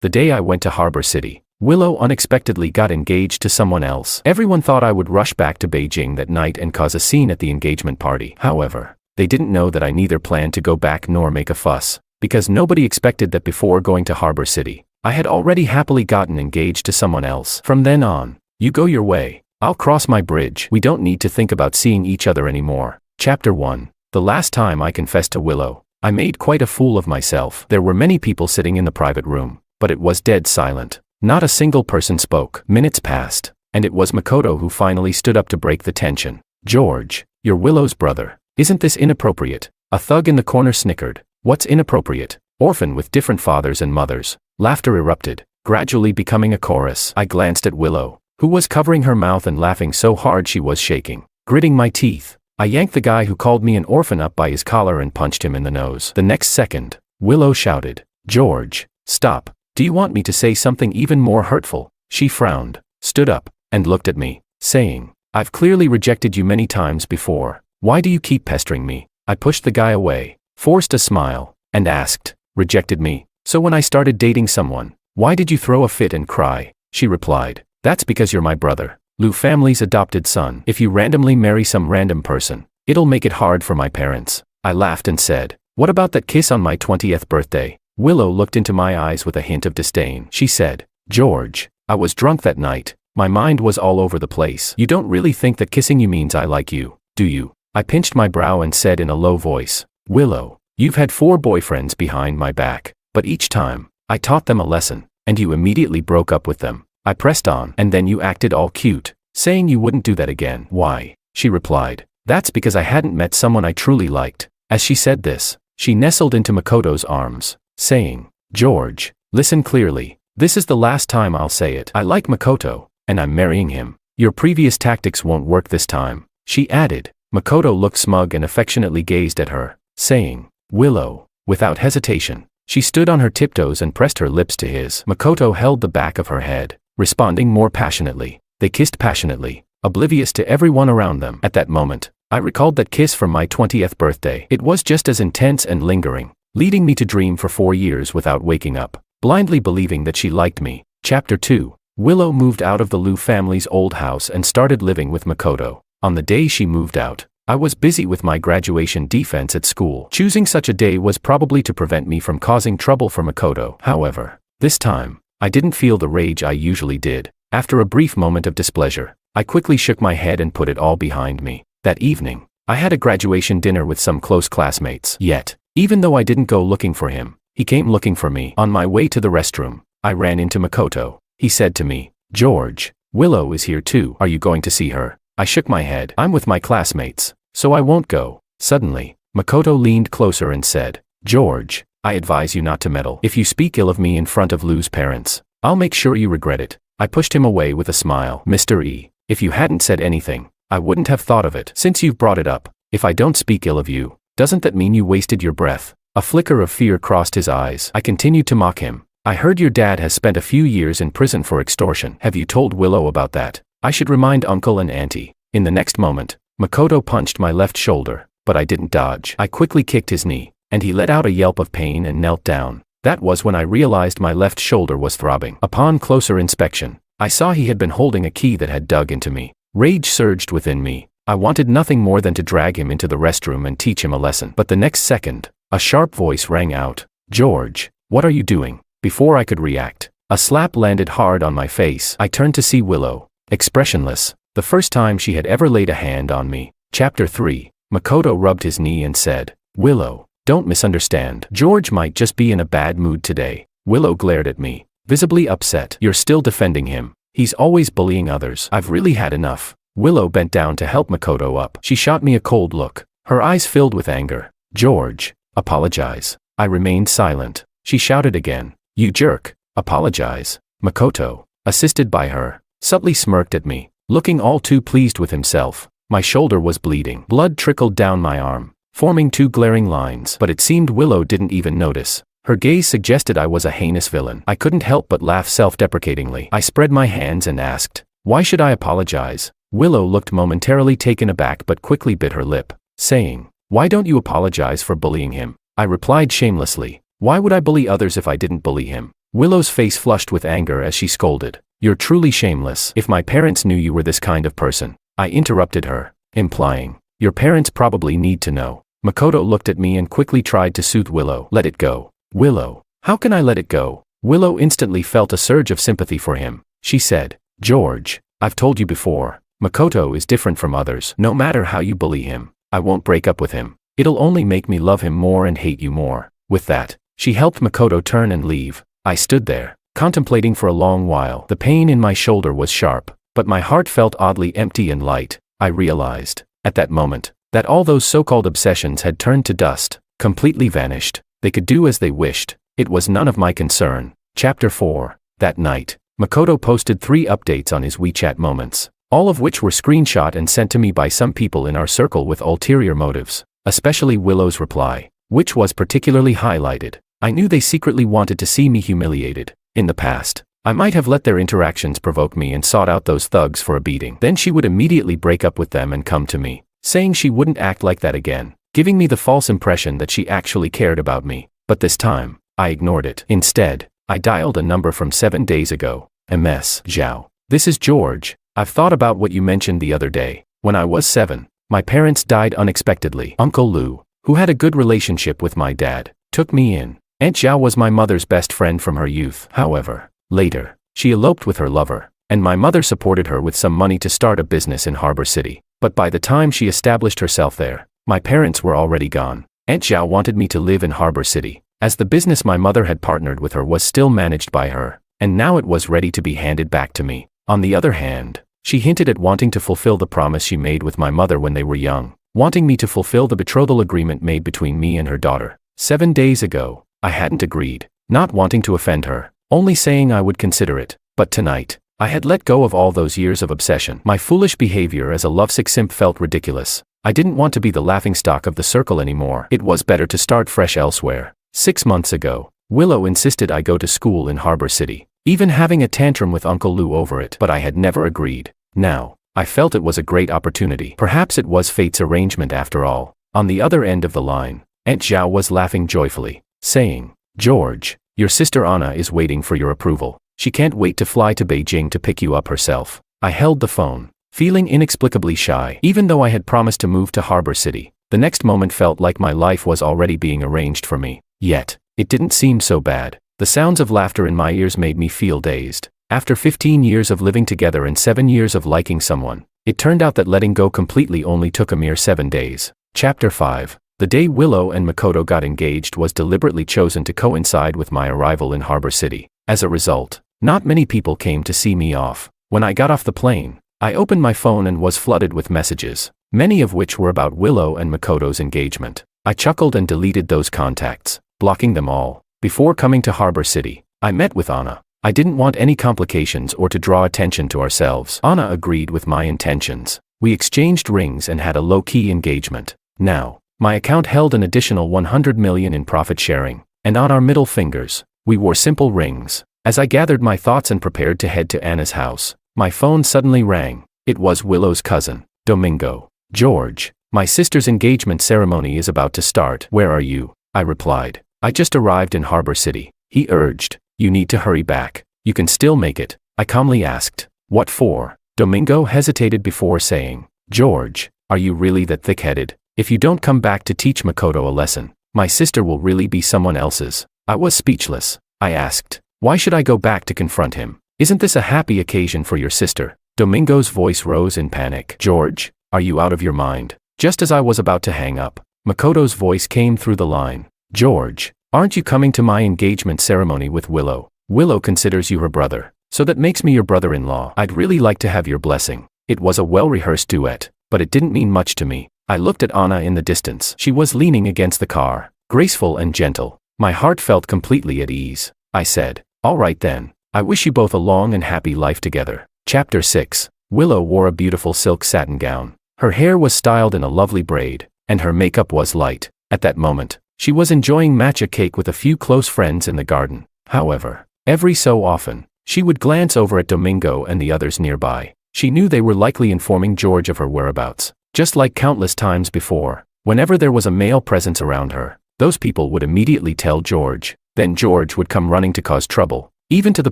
The day I went to Harbor City, Willow unexpectedly got engaged to someone else. Everyone thought I would rush back to Beijing that night and cause a scene at the engagement party. However, they didn't know that I neither planned to go back nor make a fuss, because nobody expected that before going to Harbor City, I had already happily gotten engaged to someone else. From then on, you go your way, I'll cross my bridge. We don't need to think about seeing each other anymore. Chapter 1. The last time I confessed to Willow, I made quite a fool of myself. There were many people sitting in the private room, but it was dead silent. Not a single person spoke. Minutes passed, and it was Makoto who finally stood up to break the tension. George, you're Willow's brother. Isn't this inappropriate? A thug in the corner snickered. What's inappropriate? Orphan with different fathers and mothers. Laughter erupted, gradually becoming a chorus. I glanced at Willow, who was covering her mouth and laughing so hard she was shaking. Gritting my teeth, I yanked the guy who called me an orphan up by his collar and punched him in the nose. The next second, Willow shouted, George, stop. Do you want me to say something even more hurtful? She frowned, stood up, and looked at me, saying, I've clearly rejected you many times before. Why do you keep pestering me? I pushed the guy away, forced a smile, and asked, rejected me? So when I started dating someone, why did you throw a fit and cry? She replied, that's because you're my brother, Liu family's adopted son. If you randomly marry some random person, it'll make it hard for my parents. I laughed and said, what about that kiss on my 20th birthday? Willow looked into my eyes with a hint of disdain. She said, George, I was drunk that night. My mind was all over the place. You don't really think that kissing you means I like you, do you? I pinched my brow and said in a low voice, Willow, you've had 4 boyfriends behind my back, but each time, I taught them a lesson, and you immediately broke up with them. I pressed on, and then you acted all cute, saying you wouldn't do that again. Why? She replied, that's because I hadn't met someone I truly liked. As she said this, she nestled into Makoto's arms, saying, George, listen clearly, this is the last time I'll say it. I like Makoto, and I'm marrying him. Your previous tactics won't work this time, she added. Makoto looked smug and affectionately gazed at her, saying, Willow. Without hesitation, she stood on her tiptoes and pressed her lips to his. Makoto held the back of her head, responding more passionately. They kissed passionately, oblivious to everyone around them. At that moment, I recalled that kiss from my 20th birthday. It was just as intense and lingering, leading me to dream for 4 years without waking up, blindly believing that she liked me. Chapter 2. Willow moved out of the Liu family's old house and started living with Makoto. On the day she moved out, I was busy with my graduation defense at school. Choosing such a day was probably to prevent me from causing trouble for Makoto. However, this time, I didn't feel the rage I usually did. After a brief moment of displeasure, I quickly shook my head and put it all behind me. That evening, I had a graduation dinner with some close classmates. Yet, even though I didn't go looking for him, he came looking for me. On my way to the restroom, I ran into Makoto. He said to me, George, Willow is here too. Are you going to see her? I shook my head. I'm with my classmates, so I won't go. Suddenly, Makoto leaned closer and said, George, I advise you not to meddle. If you speak ill of me in front of Liu's parents, I'll make sure you regret it. I pushed him away with a smile. Mr. E, if you hadn't said anything, I wouldn't have thought of it. Since you've brought it up, if I don't speak ill of you, doesn't that mean you wasted your breath? A flicker of fear crossed his eyes. I continued to mock him. I heard your dad has spent a few years in prison for extortion. Have you told Willow about that? I should remind Uncle and Auntie. In the next moment, Makoto punched my left shoulder, but I didn't dodge. I quickly kicked his knee, and he let out a yelp of pain and knelt down. That was when I realized my left shoulder was throbbing. Upon closer inspection, I saw he had been holding a key that had dug into me. Rage surged within me. I wanted nothing more than to drag him into the restroom and teach him a lesson. But the next second, a sharp voice rang out, George, what are you doing? Before I could react, a slap landed hard on my face. I turned to see Willow, expressionless, the first time she had ever laid a hand on me. Chapter 3. Makoto rubbed his knee and said, Willow, don't misunderstand. George might just be in a bad mood today. Willow glared at me, visibly upset. You're still defending him. He's always bullying others. I've really had enough. Willow bent down to help Makoto up. She shot me a cold look, her eyes filled with anger. George, apologize. I remained silent. She shouted again, you jerk, apologize. Makoto, assisted by her, subtly smirked at me, looking all too pleased with himself. My shoulder was bleeding. Blood trickled down my arm, forming 2 glaring lines. But it seemed Willow didn't even notice. Her gaze suggested I was a heinous villain. I couldn't help but laugh self-deprecatingly. I spread my hands and asked, why should I apologize? Willow looked momentarily taken aback but quickly bit her lip, saying, why don't you apologize for bullying him? I replied shamelessly, why would I bully others if I didn't bully him? Willow's face flushed with anger as she scolded. You're truly shameless. If my parents knew you were this kind of person. I interrupted her, implying, your parents probably need to know. Makoto looked at me and quickly tried to soothe Willow. Let it go. Willow. How can I let it go? Willow instantly felt a surge of sympathy for him. She said, George, I've told you before, Makoto is different from others. No matter how you bully him, I won't break up with him. It'll only make me love him more and hate you more. With that, she helped Makoto turn and leave. I stood there, contemplating for a long while. The pain in my shoulder was sharp, but my heart felt oddly empty and light. I realized, at that moment, that all those so-called obsessions had turned to dust, completely vanished. They could do as they wished. It was none of my concern. Chapter 4. That night, Makoto posted 3 updates on his WeChat moments, all of which were screenshot and sent to me by some people in our circle with ulterior motives, especially Willow's reply, which was particularly highlighted. I knew they secretly wanted to see me humiliated. In the past, I might have let their interactions provoke me and sought out those thugs for a beating. Then she would immediately break up with them and come to me, saying she wouldn't act like that again, giving me the false impression that she actually cared about me. But this time, I ignored it. Instead, I dialed a number from 7 days ago. MS Zhao. This is George. I've thought about what you mentioned the other day. When I was 7, my parents died unexpectedly. Uncle Lu, who had a good relationship with my dad, took me in. Aunt Zhao was my mother's best friend from her youth. However, later, she eloped with her lover, and my mother supported her with some money to start a business in Harbor City. But by the time she established herself there, my parents were already gone. Aunt Zhao wanted me to live in Harbor City, as the business my mother had partnered with her was still managed by her, and now it was ready to be handed back to me. On the other hand, she hinted at wanting to fulfill the promise she made with my mother when they were young, wanting me to fulfill the betrothal agreement made between me and her daughter. 7 days ago, I hadn't agreed, not wanting to offend her, only saying I would consider it. But tonight, I had let go of all those years of obsession. My foolish behavior as a lovesick simp felt ridiculous. I didn't want to be the laughingstock of the circle anymore. It was better to start fresh elsewhere. 6 months ago, Willow insisted I go to school in Harbor City, even having a tantrum with Uncle Lu over it, but I had never agreed. Now, I felt it was a great opportunity. Perhaps it was fate's arrangement after all. On the other end of the line, Aunt Zhao was laughing joyfully, saying, George, your sister Anna is waiting for your approval. She can't wait to fly to Beijing to pick you up herself. I held the phone, feeling inexplicably shy. Even though I had promised to move to Harbor City, the next moment felt like my life was already being arranged for me. Yet, it didn't seem so bad. The sounds of laughter in my ears made me feel dazed. After 15 years of living together and 7 years of liking someone, it turned out that letting go completely only took a mere 7 days. Chapter 5. The day Willow and Makoto got engaged was deliberately chosen to coincide with my arrival in Harbor City. As a result, not many people came to see me off. When I got off the plane, I opened my phone and was flooded with messages, many of which were about Willow and Makoto's engagement. I chuckled and deleted those contacts, blocking them all. Before coming to Harbor City, I met with Anna. I didn't want any complications or to draw attention to ourselves. Anna agreed with my intentions. We exchanged rings and had a low-key engagement. Now, my account held an additional 100 million in profit sharing, and on our middle fingers, we wore simple rings. As I gathered my thoughts and prepared to head to Anna's house, my phone suddenly rang. It was Willow's cousin, Domingo. George, my sister's engagement ceremony is about to start. Where are you? I replied. I just arrived in Harbor City. He urged. You need to hurry back. You can still make it. I calmly asked. What for? Domingo hesitated before saying, George, are you really that thick-headed? If you don't come back to teach Makoto a lesson, my sister will really be someone else's. I was speechless. I asked, why should I go back to confront him? Isn't this a happy occasion for your sister? Domingo's voice rose in panic. George, are you out of your mind? Just as I was about to hang up, Makoto's voice came through the line. George, aren't you coming to my engagement ceremony with Willow? Willow considers you her brother, so that makes me your brother-in-law. I'd really like to have your blessing. It was a well-rehearsed duet, but it didn't mean much to me. I looked at Anna in the distance. She was leaning against the car, graceful and gentle. My heart felt completely at ease. I said, all right then. I wish you both a long and happy life together. Chapter 6. Willow wore a beautiful silk satin gown. Her hair was styled in a lovely braid, and her makeup was light. At that moment, she was enjoying matcha cake with a few close friends in the garden. However, every so often, she would glance over at Domingo and the others nearby. She knew they were likely informing George of her whereabouts. Just like countless times before, whenever there was a male presence around her, those people would immediately tell George. then George would come running to cause trouble, even to the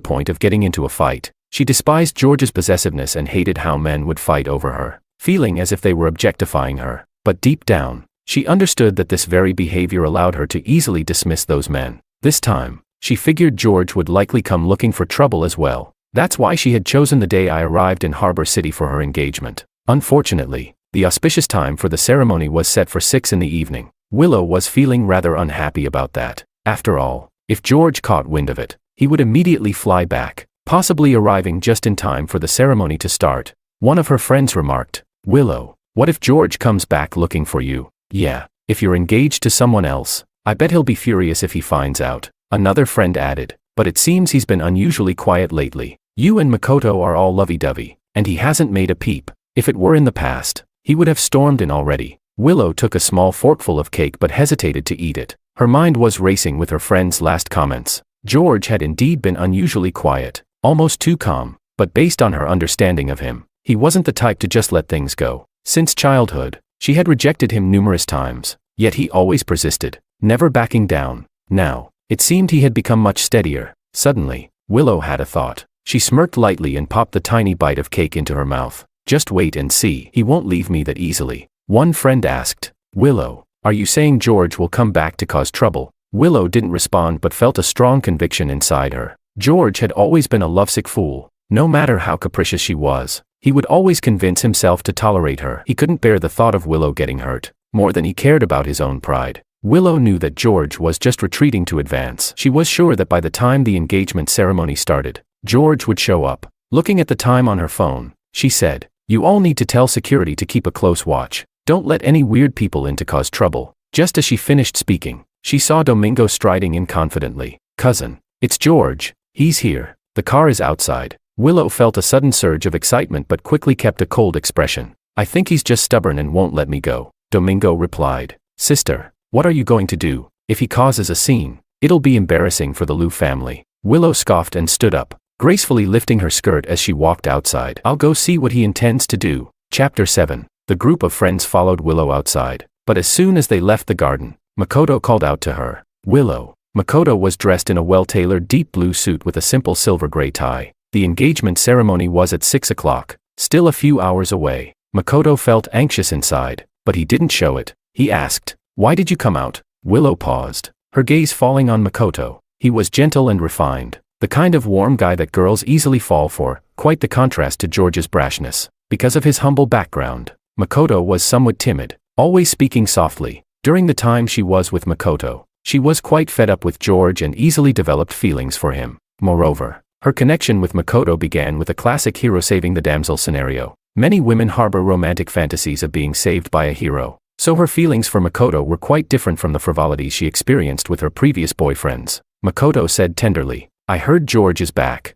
point of getting into a fight. She despised George's possessiveness and hated how men would fight over her, feeling as if they were objectifying her. But deep down, she understood that this very behavior allowed her to easily dismiss those men. This time, she figured George would likely come looking for trouble as well. That's why she had chosen the day I arrived in Harbor City for her engagement. Unfortunately, the auspicious time for the ceremony was set for 6 in the evening. Willow was feeling rather unhappy about that. After all, if George caught wind of it, he would immediately fly back, possibly arriving just in time for the ceremony to start. One of her friends remarked, "Willow, what if George comes back looking for you?" "Yeah, if you're engaged to someone else, I bet he'll be furious if he finds out," another friend added. "But it seems he's been unusually quiet lately. You and Makoto are all lovey-dovey, and he hasn't made a peep. If it were in the past, he would have stormed in already." Willow took a small forkful of cake but hesitated to eat it. Her mind was racing with her friend's last comments. George had indeed been unusually quiet, almost too calm, but based on her understanding of him, he wasn't the type to just let things go. Since childhood, she had rejected him numerous times, yet he always persisted, never backing down. Now, it seemed he had become much steadier. Suddenly, Willow had a thought. She smirked lightly and popped the tiny bite of cake into her mouth. "Just wait and see. He won't leave me that easily." One friend asked, "Willow, are you saying George will come back to cause trouble?" Willow didn't respond but felt a strong conviction inside her. George had always been a lovesick fool. No matter how capricious she was, he would always convince himself to tolerate her. He couldn't bear the thought of Willow getting hurt, more than he cared about his own pride. Willow knew that George was just retreating to advance. She was sure that by the time the engagement ceremony started, George would show up. Looking at the time on her phone, she said, "You all need to tell security to keep a close watch. Don't let any weird people in to cause trouble." Just as she finished speaking, she saw Domingo striding in confidently. "Cousin, it's George. He's here. The car is outside." Willow felt a sudden surge of excitement but quickly kept a cold expression. "I think he's just stubborn and won't let me go," Domingo replied. "Sister, what are you going to do? If he causes a scene, it'll be embarrassing for the Liu family." Willow scoffed and stood up, gracefully lifting her skirt as she walked outside. "I'll go see what he intends to do." Chapter 7. The group of friends followed Willow outside, but as soon as they left the garden, Makoto called out to her, "Willow." Makoto was dressed in a well-tailored deep blue suit with a simple silver-gray tie. The engagement ceremony was at 6 o'clock, still a few hours away. Makoto felt anxious inside, but he didn't show it. He asked, "Why did you come out?" Willow paused, her gaze falling on Makoto. He was gentle and refined, the kind of warm guy that girls easily fall for, quite the contrast to George's brashness. Because of his humble background, Makoto was somewhat timid, always speaking softly. During the time she was with Makoto, she was quite fed up with George and easily developed feelings for him. Moreover, her connection with Makoto began with a classic hero saving the damsel scenario. Many women harbor romantic fantasies of being saved by a hero, so her feelings for Makoto were quite different from the frivolities she experienced with her previous boyfriends. Makoto said tenderly, "I heard George is back.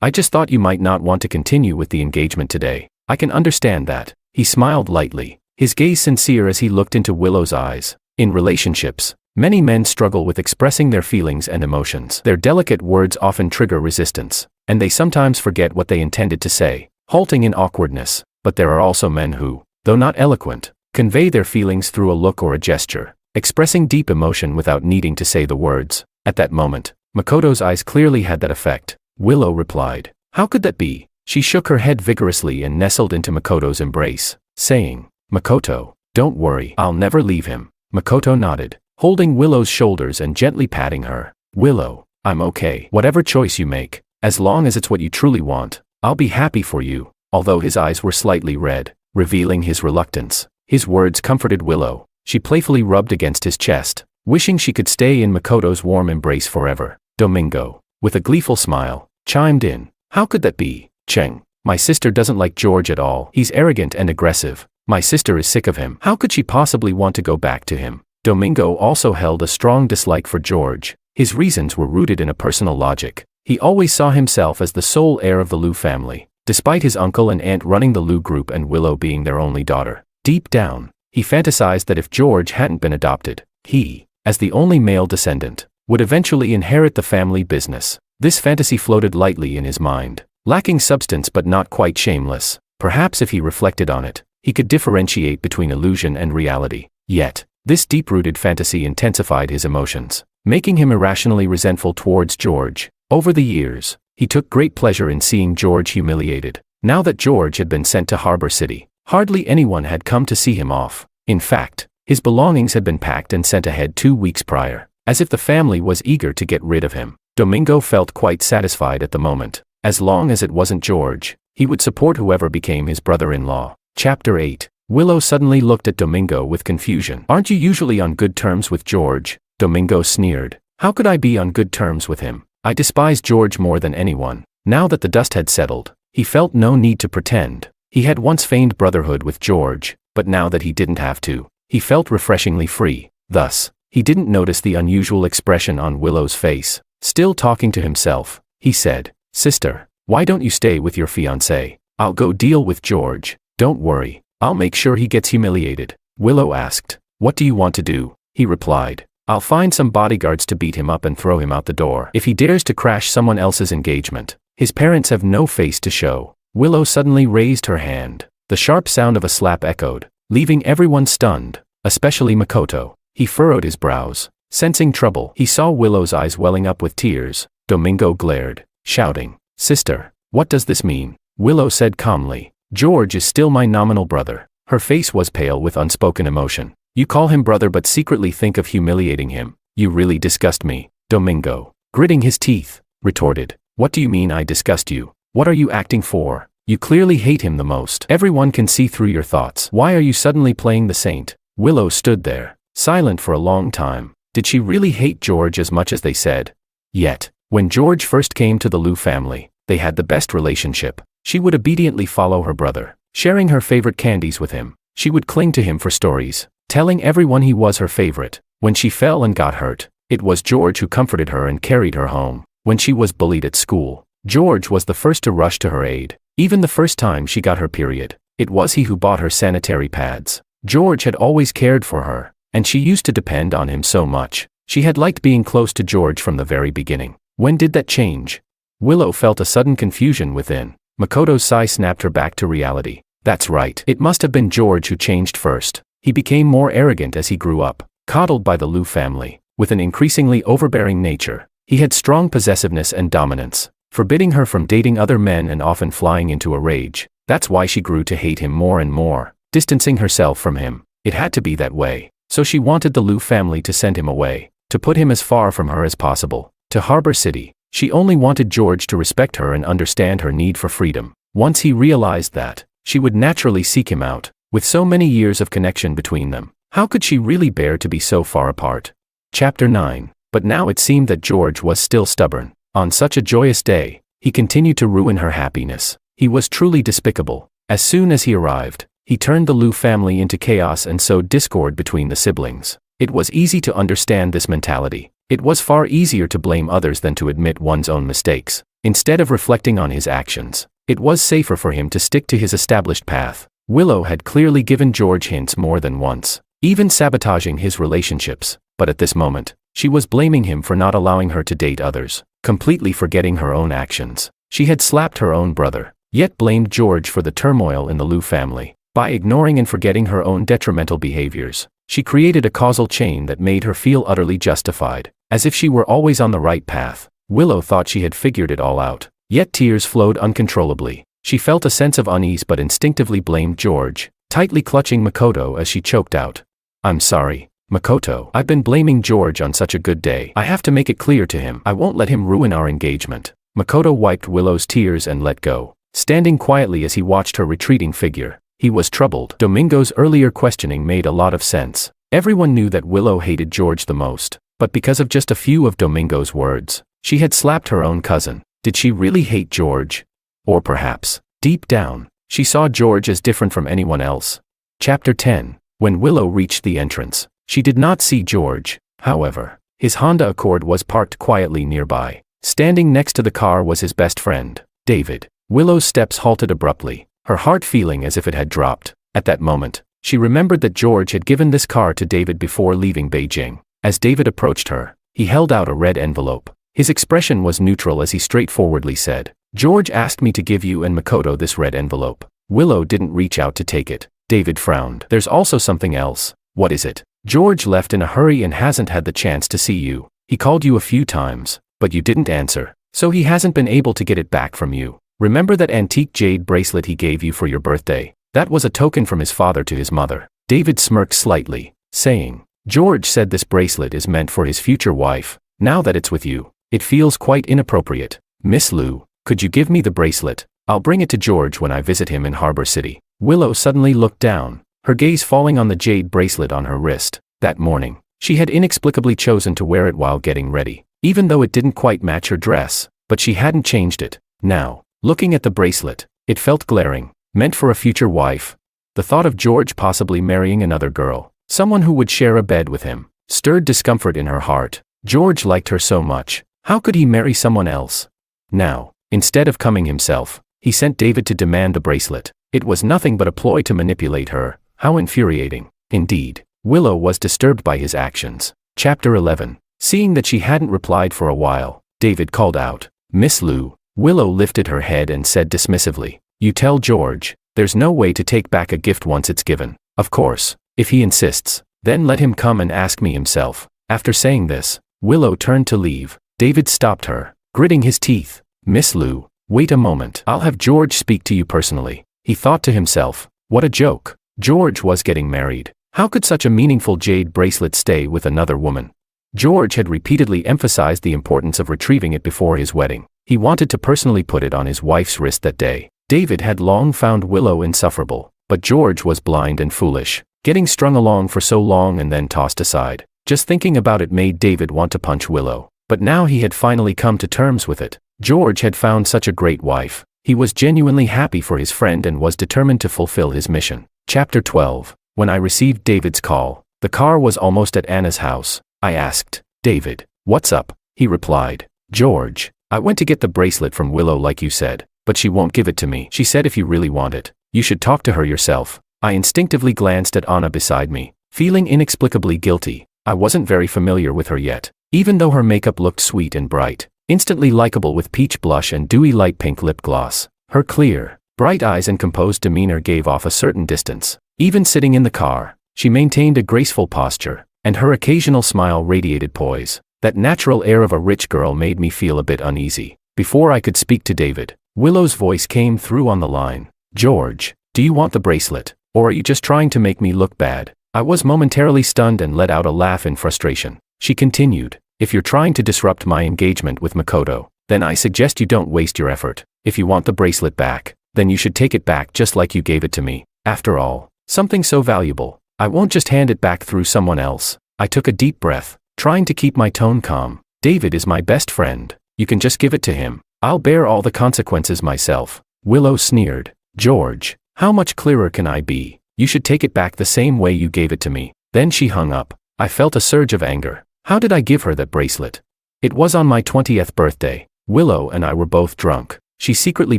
I just thought you might not want to continue with the engagement today. I can understand that." He smiled lightly, his gaze sincere as he looked into Willow's eyes. In relationships, many men struggle with expressing their feelings and emotions. Their delicate words often trigger resistance, and they sometimes forget what they intended to say, halting in awkwardness. But there are also men who, though not eloquent, convey their feelings through a look or a gesture, expressing deep emotion without needing to say the words. At that moment, Makoto's eyes clearly had that effect. Willow replied, "How could that be?" She shook her head vigorously and nestled into Makoto's embrace, saying, "Makoto, don't worry, I'll never leave him." Makoto nodded, holding Willow's shoulders and gently patting her. "Willow, I'm okay. Whatever choice you make, as long as it's what you truly want, I'll be happy for you." Although his eyes were slightly red, revealing his reluctance, his words comforted Willow. She playfully rubbed against his chest, wishing she could stay in Makoto's warm embrace forever. Domingo, with a gleeful smile, chimed in, "How could that be, Cheng? My sister doesn't like George at all. He's arrogant and aggressive. My sister is sick of him. How could she possibly want to go back to him?" Domingo also held a strong dislike for George. His reasons were rooted in a personal logic. He always saw himself as the sole heir of the Liu family, despite his uncle and aunt running the Liu group and Willow being their only daughter. Deep down, he fantasized that if George hadn't been adopted, he, as the only male descendant, would eventually inherit the family business. This fantasy floated lightly in his mind, lacking substance but not quite shameless. Perhaps if he reflected on it, he could differentiate between illusion and reality. Yet, this deep-rooted fantasy intensified his emotions. making him irrationally resentful towards George. Over the years, he took great pleasure in seeing George humiliated. Now that George had been sent to Harbor City, hardly anyone had come to see him off. In fact, his belongings had been packed and sent ahead 2 weeks prior, as if the family was eager to get rid of him. Domingo felt quite satisfied at the moment. As long as it wasn't George, he would support whoever became his brother-in-law. Chapter 8. Willow suddenly looked at Domingo with confusion. "Aren't you usually on good terms with George?" Domingo sneered. "How could I be on good terms with him? I despise George more than anyone." Now that the dust had settled, he felt no need to pretend. He had once feigned brotherhood with George, but now that he didn't have to, he felt refreshingly free. Thus, he didn't notice the unusual expression on Willow's face. Still talking to himself, he said, "Sister, why don't you stay with your fiancé? I'll go deal with George. Don't worry, I'll make sure he gets humiliated." Willow asked, "What do you want to do?" He replied, "I'll find some bodyguards to beat him up and throw him out the door if he dares to crash someone else's engagement. His parents have no face to show." Willow suddenly raised her hand. The sharp sound of a slap echoed, leaving everyone stunned, especially Makoto. He furrowed his brows. Sensing trouble, he saw Willow's eyes welling up with tears. Domingo glared, shouting, "Sister, what does this mean?" Willow said calmly, "George is still my nominal brother." Her face was pale with unspoken emotion. "You call him brother but secretly think of humiliating him. You really disgust me." Domingo, gritting his teeth, retorted, "What do you mean I disgust you? What are you acting for? You clearly hate him the most. Everyone can see through your thoughts. Why are you suddenly playing the saint?" Willow stood there, silent for a long time. Did she really hate George as much as they said? Yet, when George first came to the Liu family, they had the best relationship. She would obediently follow her brother, sharing her favorite candies with him. She would cling to him for stories, telling everyone he was her favorite. When she fell and got hurt, it was George who comforted her and carried her home. When she was bullied at school, George was the first to rush to her aid. Even the first time she got her period, it was he who bought her sanitary pads. George had always cared for her, and she used to depend on him so much. She had liked being close to George from the very beginning. When did that change? Willow felt a sudden confusion within. Makoto's sigh snapped her back to reality. That's right. It must have been George who changed first. He became more arrogant as he grew up, coddled by the Liu family, with an increasingly overbearing nature. He had strong possessiveness and dominance, forbidding her from dating other men and often flying into a rage. That's why she grew to hate him more and more, distancing herself from him. It had to be that way. So she wanted the Liu family to send him away, to put him as far from her as possible, to Harbor City. She only wanted George to respect her and understand her need for freedom. Once he realized that, she would naturally seek him out. With so many years of connection between them, how could she really bear to be so far apart? Chapter 9. But now it seemed that George was still stubborn. On such a joyous day, he continued to ruin her happiness. He was truly despicable. As soon as he arrived, he turned the Liu family into chaos and sowed discord between the siblings. It was easy to understand this mentality. It was far easier to blame others than to admit one's own mistakes. Instead of reflecting on his actions, it was safer for him to stick to his established path. Willow had clearly given George hints more than once, even sabotaging his relationships, but at this moment, she was blaming him for not allowing her to date others, completely forgetting her own actions. She had slapped her own brother, yet blamed George for the turmoil in the Liu family. By ignoring and forgetting her own detrimental behaviors, she created a causal chain that made her feel utterly justified, as if she were always on the right path. Willow thought she had figured it all out, yet tears flowed uncontrollably. She felt a sense of unease but instinctively blamed George, tightly clutching Makoto as she choked out, "I'm sorry, Makoto. I've been blaming George on such a good day. I have to make it clear to him. I won't let him ruin our engagement." Makoto wiped Willow's tears and let go, standing quietly as he watched her retreating figure. He was troubled. Domingo's earlier questioning made a lot of sense. Everyone knew that Willow hated George the most, but because of just a few of Domingo's words, she had slapped her own cousin. Did she really hate George? Or perhaps, deep down, she saw George as different from anyone else. Chapter 10. When Willow reached the entrance, she did not see George. However, his Honda Accord was parked quietly nearby. Standing next to the car was his best friend, David. Willow's steps halted abruptly, her heart feeling as if it had dropped. At that moment, she remembered that George had given this car to David before leaving Beijing. As David approached her, he held out a red envelope. His expression was neutral as he straightforwardly said, "George asked me to give you and Makoto this red envelope." Willow didn't reach out to take it. David frowned. "There's also something else." "What is it?" "George left in a hurry and hasn't had the chance to see you." He called you a few times, but you didn't answer, so he hasn't been able to get it back from you. Remember that antique jade bracelet he gave you for your birthday? That was a token from his father to his mother. David smirked slightly, saying, George said this bracelet is meant for his future wife. Now that it's with you, it feels quite inappropriate. Miss Lu, could you give me the bracelet? I'll bring it to George when I visit him in Harbor City. Willow suddenly looked down, her gaze falling on the jade bracelet on her wrist. That morning, she had inexplicably chosen to wear it while getting ready, even though it didn't quite match her dress, but she hadn't changed it. Now, looking at the bracelet, it felt glaring, meant for a future wife. The thought of George possibly marrying another girl, someone who would share a bed with him, stirred discomfort in her heart. George liked her so much. How could he marry someone else? Now, instead of coming himself, he sent David to demand the bracelet. It was nothing but a ploy to manipulate her. How infuriating. Indeed, Willow was disturbed by his actions. Chapter 11. Seeing that she hadn't replied for a while, David called out, Miss Lu. Willow lifted her head and said dismissively, You tell George, there's no way to take back a gift once it's given. Of course, if he insists, then let him come and ask me himself. After saying this, Willow turned to leave. David stopped her, gritting his teeth. Miss Lu, wait a moment. I'll have George speak to you personally. He thought to himself, what a joke. George was getting married. How could such a meaningful jade bracelet stay with another woman? George had repeatedly emphasized the importance of retrieving it before his wedding. He wanted to personally put it on his wife's wrist that day. David had long found Willow insufferable, but George was blind and foolish, getting strung along for so long and then tossed aside. Just thinking about it made David want to punch Willow. But now he had finally come to terms with it. George had found such a great wife. He was genuinely happy for his friend and was determined to fulfill his mission. Chapter 12. When I received David's call, the car was almost at Anna's house. I asked, David, what's up? He replied, George, I went to get the bracelet from Willow like you said, but she won't give it to me. She said if you really want it, you should talk to her yourself. I instinctively glanced at Anna beside me, feeling inexplicably guilty. I wasn't very familiar with her yet, even though her makeup looked sweet and bright, instantly likable with peach blush and dewy light pink lip gloss. Her clear, bright eyes and composed demeanor gave off a certain distance. Even sitting in the car, she maintained a graceful posture, and her occasional smile radiated poise. That natural air of a rich girl made me feel a bit uneasy. Before I could speak to David, Willow's voice came through on the line. George, do you want the bracelet, or are you just trying to make me look bad? I was momentarily stunned and let out a laugh in frustration. She continued, if you're trying to disrupt my engagement with Makoto, then I suggest you don't waste your effort. If you want the bracelet back, then you should take it back just like you gave it to me. After all, something so valuable, I won't just hand it back through someone else. I took a deep breath, trying to keep my tone calm. David is my best friend. You can just give it to him. I'll bear all the consequences myself. Willow sneered. George, how much clearer can I be? You should take it back the same way you gave it to me. Then she hung up. I felt a surge of anger. How did I give her that bracelet? It was on my 20th birthday. Willow and I were both drunk. She secretly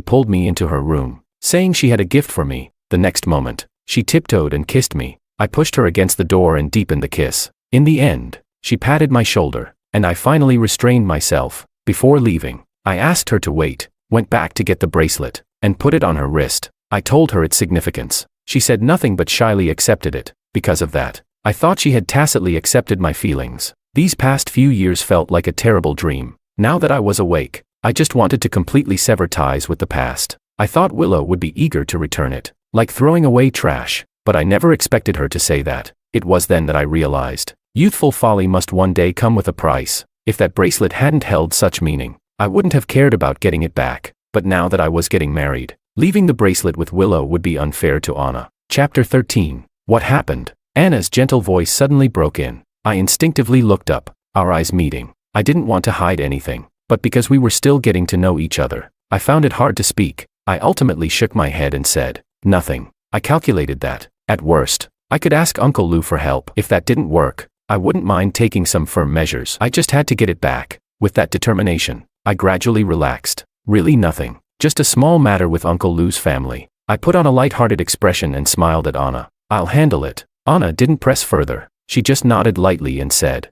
pulled me into her room, saying she had a gift for me. The next moment, she tiptoed and kissed me. I pushed her against the door and deepened the kiss. In the end, she patted my shoulder, and I finally restrained myself. Before leaving, I asked her to wait, went back to get the bracelet, and put it on her wrist. I told her its significance. She said nothing but shyly accepted it. Because of that, I thought she had tacitly accepted my feelings. These past few years felt like a terrible dream. Now that I was awake, I just wanted to completely sever ties with the past. I thought Willow would be eager to return it, like throwing away trash, but I never expected her to say that. It was then that I realized, youthful folly must one day come with a price. If that bracelet hadn't held such meaning, I wouldn't have cared about getting it back. But now that I was getting married, leaving the bracelet with Willow would be unfair to Anna. Chapter 13. What happened? Anna's gentle voice suddenly broke in. I instinctively looked up, our eyes meeting. I didn't want to hide anything, but because we were still getting to know each other, I found it hard to speak. I ultimately shook my head and said, nothing. I calculated that, at worst, I could ask Uncle Lou for help. If that didn't work, I wouldn't mind taking some firm measures. I just had to get it back. With that determination, I gradually relaxed. Really nothing. Just a small matter with Uncle Lou's family. I put on a light-hearted expression and smiled at Anna. I'll handle it. Anna didn't press further. She just nodded lightly and said,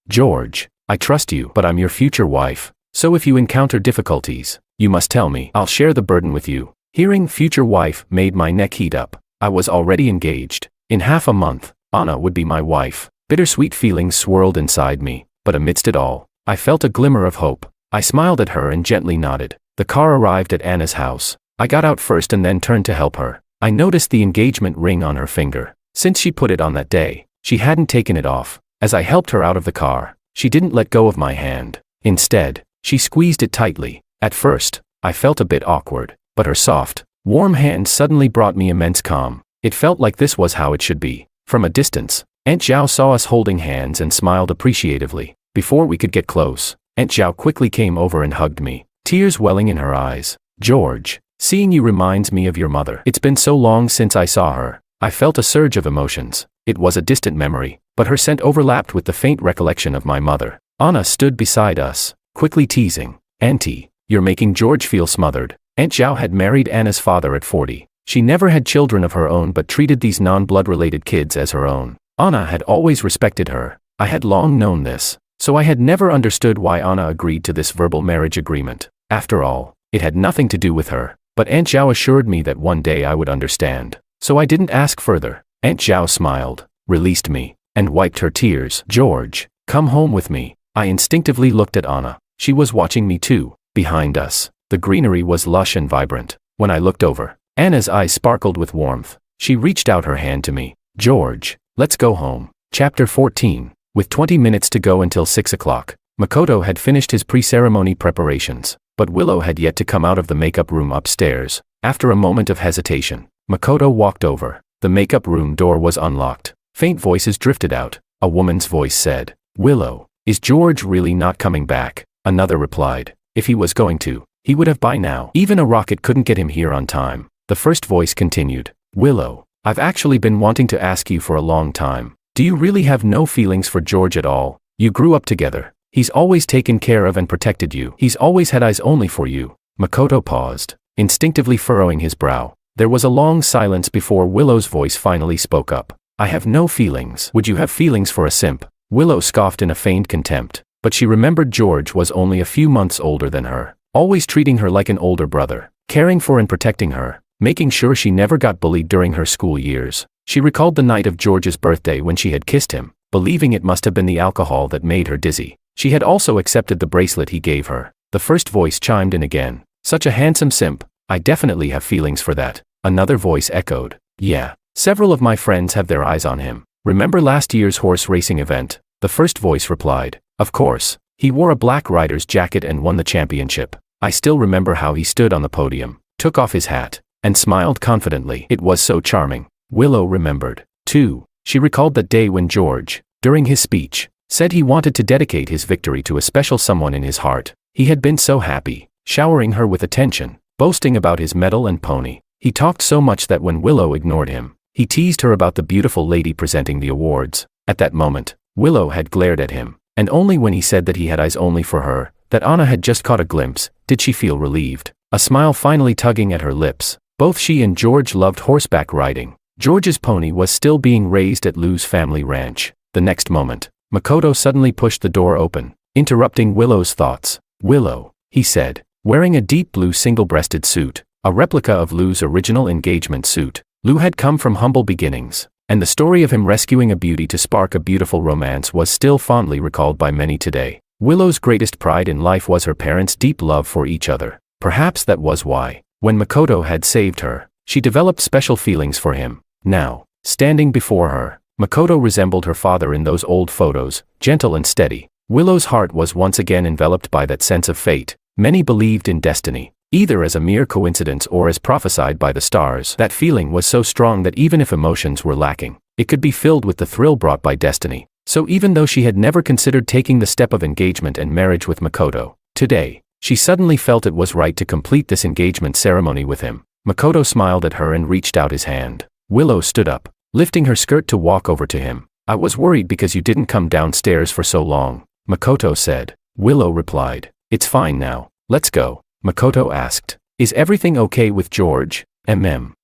George, I trust you, but I'm your future wife. So if you encounter difficulties, you must tell me. I'll share the burden with you. Hearing future wife made my neck heat up. I was already engaged. In half a month, Anna would be my wife. Bittersweet feelings swirled inside me. but amidst it all, I felt a glimmer of hope. I smiled at her and gently nodded. The car arrived at Anna's house. I got out first and then turned to help her. I noticed the engagement ring on her finger. Since she put it on that day, she hadn't taken it off. As I helped her out of the car, she didn't let go of my hand. Instead, she squeezed it tightly. At first, I felt a bit awkward, but her soft, warm hand suddenly brought me immense calm. It felt like this was how it should be. From a distance, Aunt Zhao saw us holding hands and smiled appreciatively. Before we could get close, Aunt Zhao quickly came over and hugged me, tears welling in her eyes. "George, seeing you reminds me of your mother. It's been so long since I saw her." I felt a surge of emotions. It was a distant memory, but her scent overlapped with the faint recollection of my mother. Anna stood beside us, quickly teasing, "Auntie, you're making George feel smothered." Aunt Zhao had married Anna's father at 40. She never had children of her own but treated these non-blood related kids as her own. Anna had always respected her. I had long known this, so I had never understood why Anna agreed to this verbal marriage agreement. After all, it had nothing to do with her, but Aunt Zhao assured me that one day I would understand. So I didn't ask further. Aunt Zhao smiled, released me, and wiped her tears. "George, come home with me." I instinctively looked at Anna. She was watching me too. Behind us, the greenery was lush and vibrant. When I looked over, Anna's eyes sparkled with warmth. She reached out her hand to me. "George, let's go home." Chapter 14. With 20 minutes to go until 6 o'clock, Makoto had finished his pre-ceremony preparations, but Willow had yet to come out of the makeup room upstairs. After a moment of hesitation, Makoto walked over. The makeup room door was unlocked. Faint voices drifted out. A woman's voice said, "Willow, is George really not coming back?" Another replied, "If he was going to, he would have by now. Even a rocket couldn't get him here on time." The first voice continued, "Willow, I've actually been wanting to ask you for a long time. Do you really have no feelings for George at all? You grew up together. He's always taken care of and protected you. He's always had eyes only for you." Makoto paused, instinctively furrowing his brow. There was a long silence before Willow's voice finally spoke up. "I have no feelings." "Would you have feelings for a simp?" Willow scoffed in a feigned contempt, but she remembered George was only a few months older than her, always treating her like an older brother, caring for and protecting her, making sure she never got bullied during her school years. She recalled the night of George's birthday when she had kissed him, believing it must have been the alcohol that made her dizzy. She had also accepted the bracelet he gave her. The first voice chimed in again. "Such a handsome simp. I definitely have feelings for that." Another voice echoed, "Yeah, several of my friends have their eyes on him. Remember last year's horse racing event?" The first voice replied, "Of course. He wore a black rider's jacket and won the championship. I still remember how he stood on the podium, took off his hat, and smiled confidently. It was so charming." Willow remembered, too. She recalled that day when George, during his speech, said he wanted to dedicate his victory to a special someone in his heart. He had been so happy, showering her with attention, boasting about his medal and pony. He talked so much that when Willow ignored him, he teased her about the beautiful lady presenting the awards. At that moment, Willow had glared at him, and only when he said that he had eyes only for her, that Anna had just caught a glimpse, did she feel relieved. A smile finally tugging at her lips. Both she and George loved horseback riding. George's pony was still being raised at Lou's family ranch. The next moment, Makoto suddenly pushed the door open, interrupting Willow's thoughts. "Willow," he said, wearing a deep blue single-breasted suit, a replica of Lou's original engagement suit. Lou had come from humble beginnings, and the story of him rescuing a beauty to spark a beautiful romance was still fondly recalled by many today. Willow's greatest pride in life was her parents' deep love for each other. Perhaps that was why, when Makoto had saved her, she developed special feelings for him. Now, standing before her, Makoto resembled her father in those old photos, gentle and steady. Willow's heart was once again enveloped by that sense of fate. Many believed in destiny, either as a mere coincidence or as prophesied by the stars. That feeling was so strong that even if emotions were lacking, it could be filled with the thrill brought by destiny. So even though she had never considered taking the step of engagement and marriage with Makoto, today, she suddenly felt it was right to complete this engagement ceremony with him. Makoto smiled at her and reached out his hand. Willow stood up, lifting her skirt to walk over to him. "I was worried because you didn't come downstairs for so long," Makoto said. Willow replied, "It's fine now, let's go." Makoto asked, "Is everything okay with George?"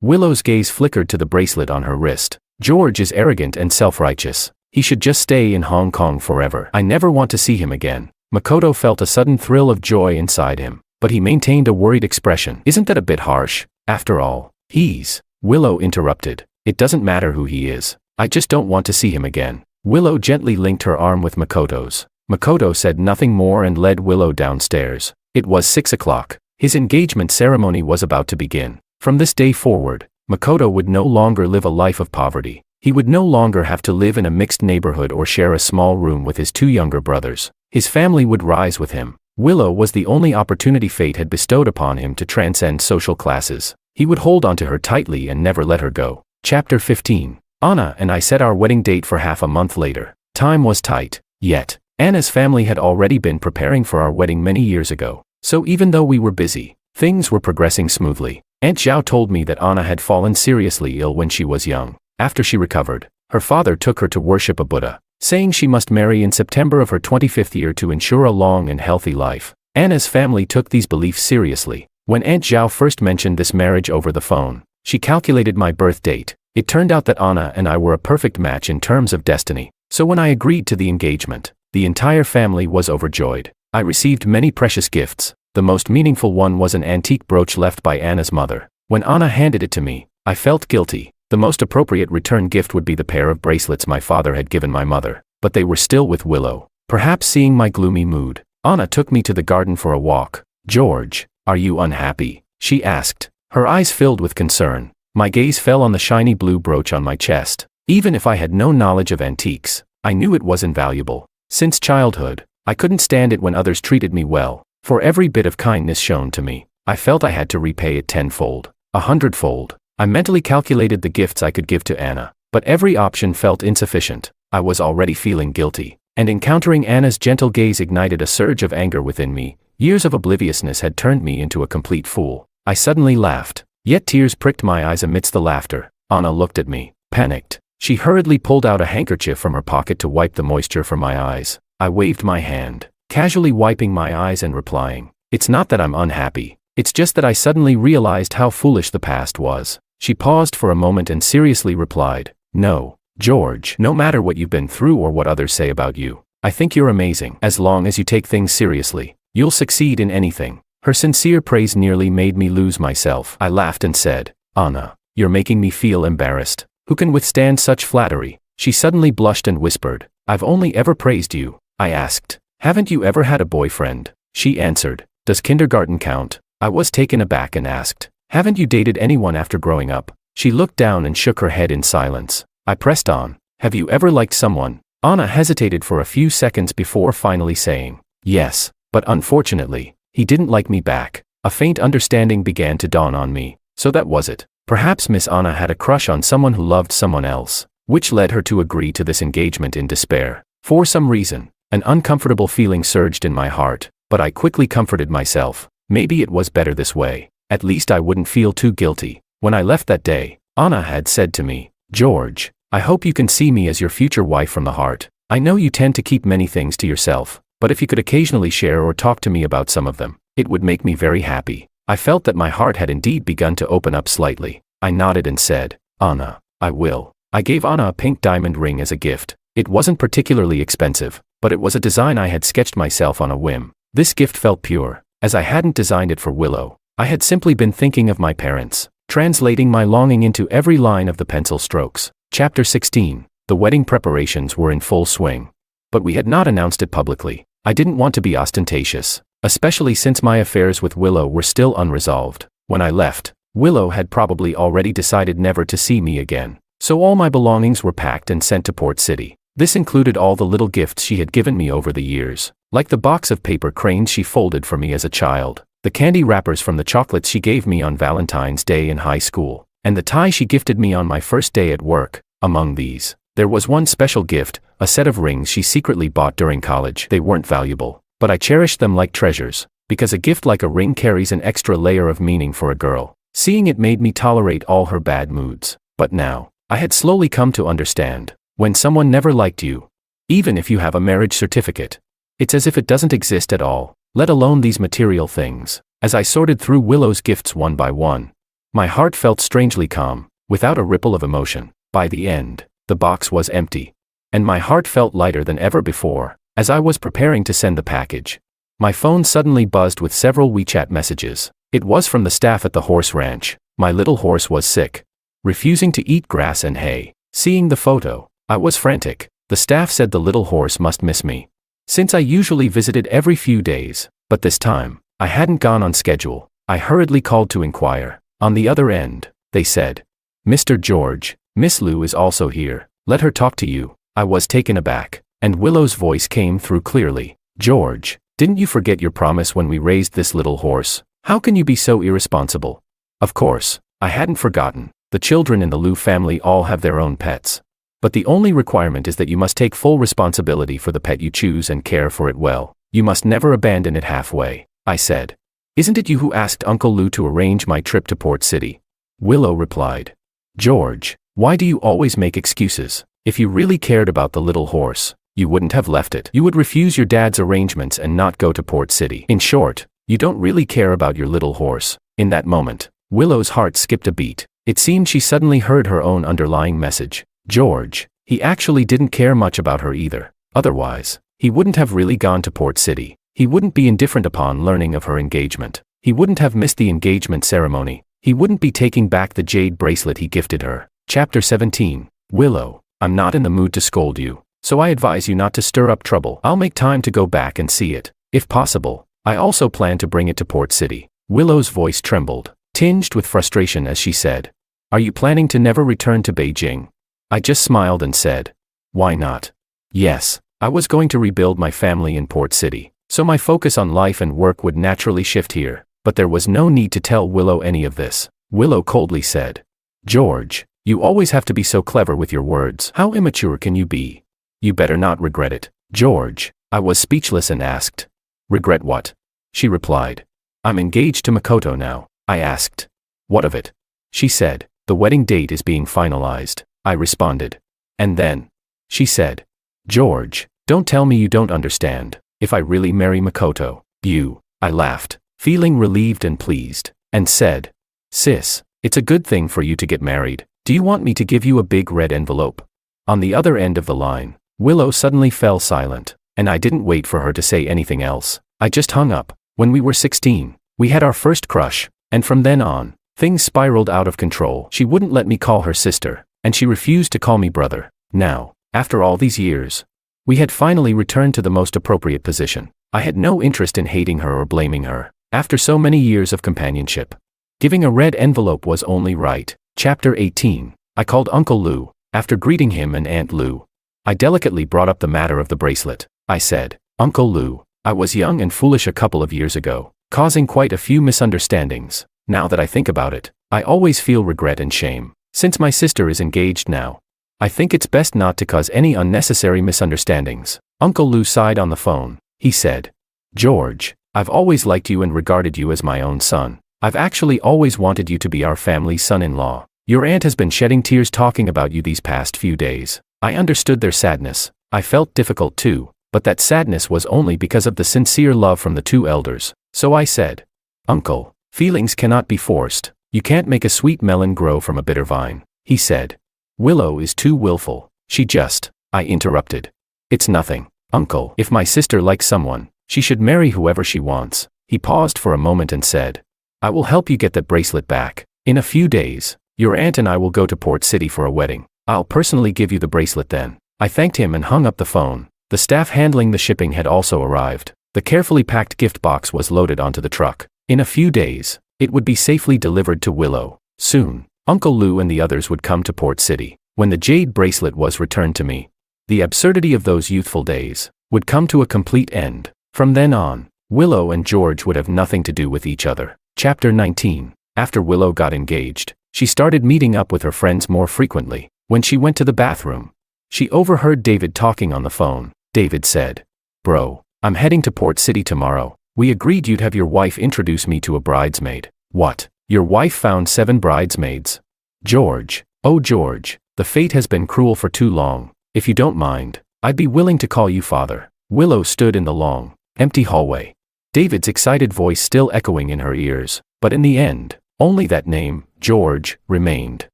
Willow's gaze flickered to the bracelet on her wrist. "George is arrogant and self-righteous. He should just stay in Hong Kong forever. I never want to see him again." Makoto felt a sudden thrill of joy inside him, but he maintained a worried expression. "Isn't that a bit harsh? After all, he's..." Willow interrupted, "It doesn't matter who he is. I just don't want to see him again." Willow gently linked her arm with Makoto's. Makoto said nothing more and led Willow downstairs. It was 6 o'clock. His engagement ceremony was about to begin. From this day forward, Makoto would no longer live a life of poverty. He would no longer have to live in a mixed neighborhood or share a small room with his 2 younger brothers. His family would rise with him. Willow was the only opportunity fate had bestowed upon him to transcend social classes. He would hold onto her tightly and never let her go. Chapter 15. Anna and I set our wedding date for half a month later. Time was tight. Yet, Anna's family had already been preparing for our wedding many years ago. So even though we were busy, things were progressing smoothly. Aunt Zhao told me that Anna had fallen seriously ill when she was young. After she recovered, her father took her to worship a Buddha, saying she must marry in September of her 25th year to ensure a long and healthy life. Anna's family took these beliefs seriously. When Aunt Zhao first mentioned this marriage over the phone, she calculated my birth date. It turned out that Anna and I were a perfect match in terms of destiny. So when I agreed to the engagement, the entire family was overjoyed. I received many precious gifts. The most meaningful one was an antique brooch left by Anna's mother. When Anna handed it to me, I felt guilty. The most appropriate return gift would be the pair of bracelets my father had given my mother, but they were still with Willow. Perhaps seeing my gloomy mood, Anna took me to the garden for a walk. "George, are you unhappy?" she asked. Her eyes filled with concern. My gaze fell on the shiny blue brooch on my chest. Even if I had no knowledge of antiques, I knew it was invaluable. Since childhood, I couldn't stand it when others treated me well. For every bit of kindness shown to me, I felt I had to repay it tenfold, 100-fold. I mentally calculated the gifts I could give to Anna, but every option felt insufficient. I was already feeling guilty, and encountering Anna's gentle gaze ignited a surge of anger within me. Years of obliviousness had turned me into a complete fool. I suddenly laughed, yet tears pricked my eyes amidst the laughter. Anna looked at me, panicked. She hurriedly pulled out a handkerchief from her pocket to wipe the moisture from my eyes. I waved my hand, casually wiping my eyes and replying, "It's not that I'm unhappy. It's just that I suddenly realized how foolish the past was." She paused for a moment and seriously replied, "No, George, no matter what you've been through or what others say about you, I think you're amazing. As long as you take things seriously, you'll succeed in anything." Her sincere praise nearly made me lose myself. I laughed and said, "Anna, you're making me feel embarrassed. Who can withstand such flattery?" She suddenly blushed and whispered, "I've only ever praised you." I asked, "Haven't you ever had a boyfriend?" She answered, "Does kindergarten count?" I was taken aback and asked, "Haven't you dated anyone after growing up?" She looked down and shook her head in silence. I pressed on, "Have you ever liked someone?" Anna hesitated for a few seconds before finally saying, "Yes, but unfortunately, he didn't like me back." A faint understanding began to dawn on me. So that was it. Perhaps Miss Anna had a crush on someone who loved someone else, which led her to agree to this engagement in despair. For some reason, an uncomfortable feeling surged in my heart, but I quickly comforted myself. Maybe it was better this way. At least I wouldn't feel too guilty. When I left that day, Anna had said to me, "George, I hope you can see me as your future wife from the heart. I know you tend to keep many things to yourself, but if you could occasionally share or talk to me about some of them, it would make me very happy." I felt that my heart had indeed begun to open up slightly. I nodded and said, "Anna, I will." I gave Anna a pink diamond ring as a gift. It wasn't particularly expensive, but it was a design I had sketched myself on a whim. This gift felt pure, as I hadn't designed it for Willow. I had simply been thinking of my parents, translating my longing into every line of the pencil strokes. Chapter 16. The wedding preparations were in full swing. But we had not announced it publicly. I didn't want to be ostentatious, especially since my affairs with Willow were still unresolved. When I left, Willow had probably already decided never to see me again. So all my belongings were packed and sent to Port City. This included all the little gifts she had given me over the years, like the box of paper cranes she folded for me as a child, the candy wrappers from the chocolates she gave me on Valentine's Day in high school, and the tie she gifted me on my first day at work. Among these, there was one special gift, a set of rings she secretly bought during college. They weren't valuable, but I cherished them like treasures, because a gift like a ring carries an extra layer of meaning for a girl. Seeing it made me tolerate all her bad moods. But now, I had slowly come to understand, when someone never liked you, even if you have a marriage certificate, it's as if it doesn't exist at all, let alone these material things. As I sorted through Willow's gifts one by one, my heart felt strangely calm, without a ripple of emotion. By the end, the box was empty, and my heart felt lighter than ever before. As I was preparing to send the package, my phone suddenly buzzed with several WeChat messages. It was from the staff at the horse ranch. My little horse was sick, refusing to eat grass and hay. Seeing the photo, I was frantic. The staff said the little horse must miss me. since I usually visited every few days, but this time, I hadn't gone on schedule. I hurriedly called to inquire. On the other end, they said, "Mr. George, Miss Lou is also here. Let her talk to you." I was taken aback, and Willow's voice came through clearly. "George, didn't you forget your promise when we raised this little horse? How can you be so irresponsible?" Of course, I hadn't forgotten. The children in the Lou family all have their own pets. But the only requirement is that you must take full responsibility for the pet you choose and care for it well. You must never abandon it halfway, I said. "Isn't it you who asked Uncle Lou to arrange my trip to Port City?" Willow replied. "George, why do you always make excuses? If you really cared about the little horse, you wouldn't have left it. You would refuse your dad's arrangements and not go to Port City. In short, you don't really care about your little horse." In that moment, Willow's heart skipped a beat. It seemed she suddenly heard her own underlying message. George, he actually didn't care much about her either. Otherwise, he wouldn't have really gone to Port City. He wouldn't be indifferent upon learning of her engagement. He wouldn't have missed the engagement ceremony. He wouldn't be taking back the jade bracelet he gifted her. Chapter 17. Willow, I'm not in the mood to scold you, so I advise you not to stir up trouble. I'll make time to go back and see it. If possible, I also plan to bring it to Port City. Willow's voice trembled, tinged with frustration as she said, "Are you planning to never return to Beijing?" I just smiled and said, "Why not?" Yes, I was going to rebuild my family in Port City, so my focus on life and work would naturally shift here, but there was no need to tell Willow any of this. Willow coldly said, "George, you always have to be so clever with your words. How immature can you be? You better not regret it." "George," I was speechless and asked. "Regret what?" She replied. "I'm engaged to Makoto now." I asked. "What of it?" She said, "The wedding date is being finalized." I responded. "And then?" She said, "George, don't tell me you don't understand. If I really marry Makoto, you..." I laughed, feeling relieved and pleased, and said, "Sis, it's a good thing for you to get married. Do you want me to give you a big red envelope?" On the other end of the line, Willow suddenly fell silent, and I didn't wait for her to say anything else. I just hung up. When we were 16, we had our first crush, and from then on, things spiraled out of control. She wouldn't let me call her sister, and she refused to call me brother. Now, after all these years, we had finally returned to the most appropriate position. I had no interest in hating her or blaming her. After so many years of companionship, giving a red envelope was only right. Chapter 18. I called Uncle Lou. After greeting him and Aunt Lou, I delicately brought up the matter of the bracelet. I said, "Uncle Lou, I was young and foolish a couple of years ago, causing quite a few misunderstandings. Now that I think about it, I always feel regret and shame. Since my sister is engaged now, I think it's best not to cause any unnecessary misunderstandings." Uncle Lou sighed on the phone. He said, "George, I've always liked you and regarded you as my own son. I've actually always wanted you to be our family's son-in-law. Your aunt has been shedding tears talking about you these past few days. I understood their sadness. I felt difficult too, but that sadness was only because of the sincere love from the two elders. So I said, Uncle, feelings cannot be forced. You can't make a sweet melon grow from a bitter vine." He said, "Willow is too willful. She just..." I interrupted. "It's nothing, Uncle. If my sister likes someone, she should marry whoever she wants." He paused for a moment and said, "I will help you get that bracelet back. In a few days, your aunt and I will go to Port City for a wedding. I'll personally give you the bracelet then." I thanked him and hung up the phone. The staff handling the shipping had also arrived. The carefully packed gift box was loaded onto the truck. In a few days, it would be safely delivered to Willow. Soon, Uncle Lou and the others would come to Port City. When the jade bracelet was returned to me, the absurdity of those youthful days would come to a complete end. From then on, Willow and George would have nothing to do with each other. Chapter 19. After Willow got engaged, she started meeting up with her friends more frequently. When she went to the bathroom, she overheard David talking on the phone. David said, "Bro, I'm heading to Port City tomorrow. We agreed you'd have your wife introduce me to a bridesmaid." "What? Your wife found 7 bridesmaids?" "George, oh George, the fate has been cruel for too long. If you don't mind, I'd be willing to call you father." Willow stood in the long, empty hallway, David's excited voice still echoing in her ears, but in the end, only that name, George, remained.